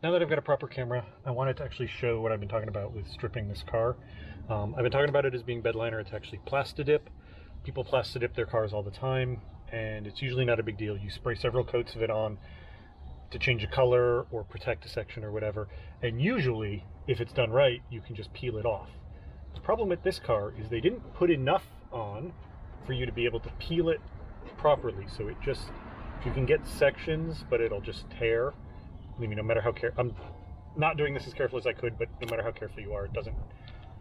now that I've got a proper camera, I wanted to actually show what I've been talking about with stripping this car. I've been talking about it as being bed liner. It's actually plastidip. People plastidip their cars all the time, and it's usually not a big deal. You spray several coats of it on to change a color or protect a section or whatever, and usually, if it's done right, you can just peel it off. The problem with this car is they didn't put enough on for you to be able to peel it properly, so it just, you can get sections, but it'll just tear. I mean, no matter how careful, I'm not doing this as careful as I could, but no matter how careful you are, it doesn't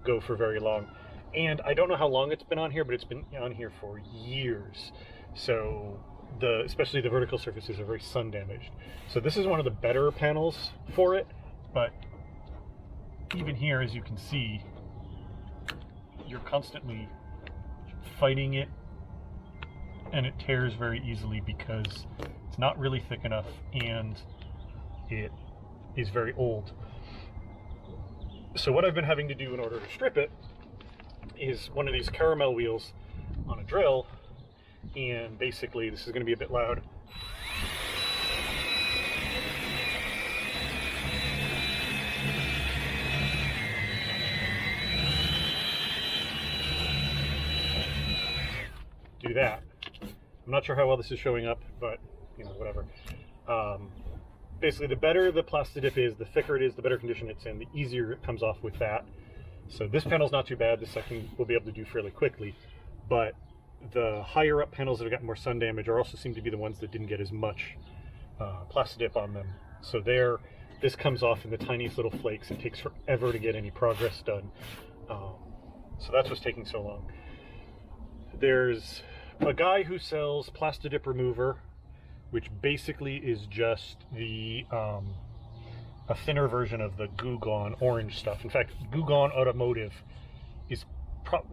go for very long. And I don't know how long it's been on here, but it's been on here for years. So especially the vertical surfaces are very sun damaged. So this is one of the better panels for it, but even here, as you can see, you're constantly fighting it, and it tears very easily because it's not really thick enough and it is very old. So what I've been having to do in order to strip it is one of these caramel wheels on a drill, and basically this is going to be a bit loud. Do that. I'm not sure how well this is showing up, but you know, whatever. Basically, the better the plastidip is, the thicker it is, the better condition it's in, the easier it comes off with that. So this panel's not too bad. This I will be able to do fairly quickly. But the higher up panels that have gotten more sun damage are also seem to be the ones that didn't get as much plastidip on them. So this comes off in the tiniest little flakes. It takes forever to get any progress done. So that's what's taking so long. There's a guy who sells plastidip remover, which basically is just a thinner version of the Goo Gone orange stuff. In fact, Goo Gone Automotive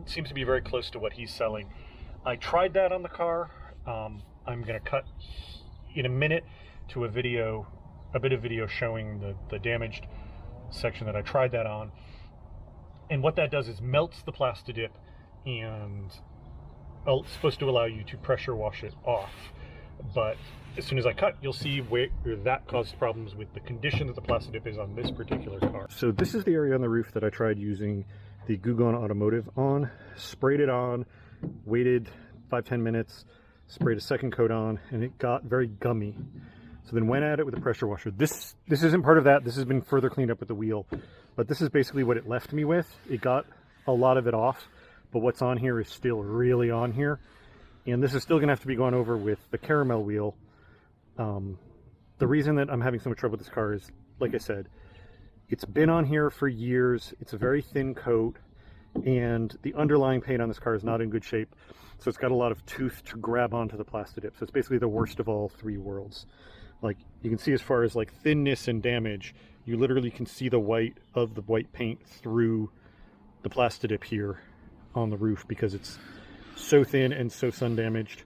seems to be very close to what he's selling. I tried that on the car. I'm going to cut in a minute to a bit of video showing the damaged section that I tried that on. And what that does is melts the plastidip, and it's supposed to allow you to pressure wash it off. But as soon as I cut, you'll see where that caused problems with the condition that the plastidip is on this particular car. So this is the area on the roof that I tried using the Goo Gone Automotive on. Sprayed it on, waited 5-10 minutes, sprayed a second coat on, and it got very gummy. So then went at it with a pressure washer. This isn't part of that. This has been further cleaned up with the wheel. But this is basically what it left me with. It got a lot of it off, but what's on here is still really on here. And this is still going to have to be gone over with the caramel wheel. The reason that I'm having so much trouble with this car is, like I said, it's been on here for years. It's a very thin coat, and the underlying paint on this car is not in good shape. So it's got a lot of tooth to grab onto the plastidip. So it's basically the worst of all three worlds. Like you can see, as far as like thinness and damage, you literally can see the white of the white paint through the plastidip here on the roof because it's so thin and so sun damaged.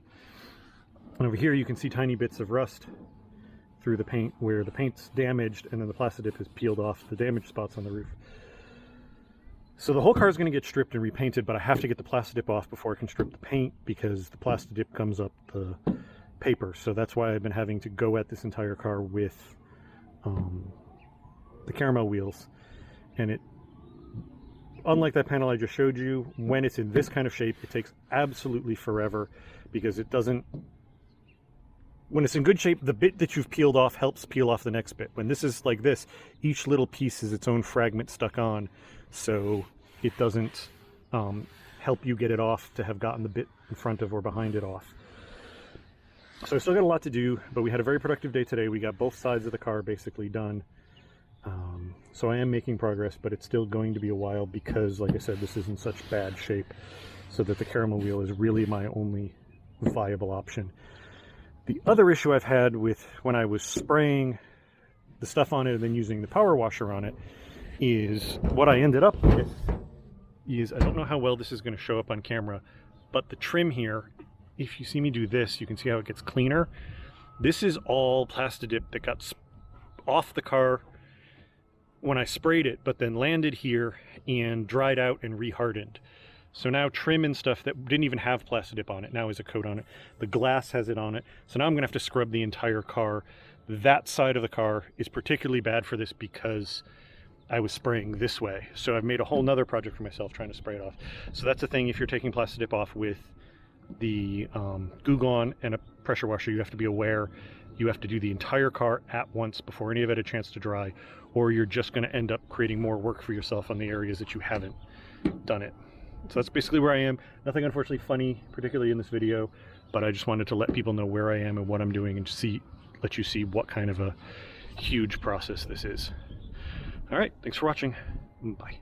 And over here you can see tiny bits of rust through the paint where the paint's damaged, and then the plastidip has peeled off the damaged spots on the roof. So the whole car is going to get stripped and repainted, but I have to get the plastidip off before I can strip the paint because the plastidip comes up the paper. So that's why I've been having to go at this entire car with the caramel wheels. And it, unlike that panel I just showed you, when it's in this kind of shape, it takes absolutely forever because it doesn't, when it's in good shape, the bit that you've peeled off helps peel off the next bit. When this is like this, each little piece is its own fragment stuck on, so it doesn't help you get it off to have gotten the bit in front of or behind it off. So I still got a lot to do, but we had a very productive day today. We got both sides of the car basically done. So I am making progress, but it's still going to be a while because, like I said, this is in such bad shape, so that the caramel wheel is really my only viable option. The other issue I've had with when I was spraying the stuff on it and then using the power washer on it is what I ended up with is, I don't know how well this is going to show up on camera, but the trim here, if you see me do this, you can see how it gets cleaner. This is all plastidip that got off the car when I sprayed it, but then landed here and dried out and rehardened. So now trim and stuff that didn't even have plastidip on it now is a coat on it. The glass has it on it. So now I'm gonna have to scrub the entire car That side of the car is particularly bad for this because I was spraying this way. So I've made a whole nother project for myself trying to spray it off. So that's the thing, if you're taking plastidip off with the Goo Gone and a pressure washer, you have to be aware you have to do the entire car at once before any of it had a chance to dry, or you're just going to end up creating more work for yourself on the areas that you haven't done it. So that's basically where I am. Nothing unfortunately funny, particularly in this video, but I just wanted to let people know where I am and what I'm doing and let you see what kind of a huge process this is. All right, thanks for watching. Bye.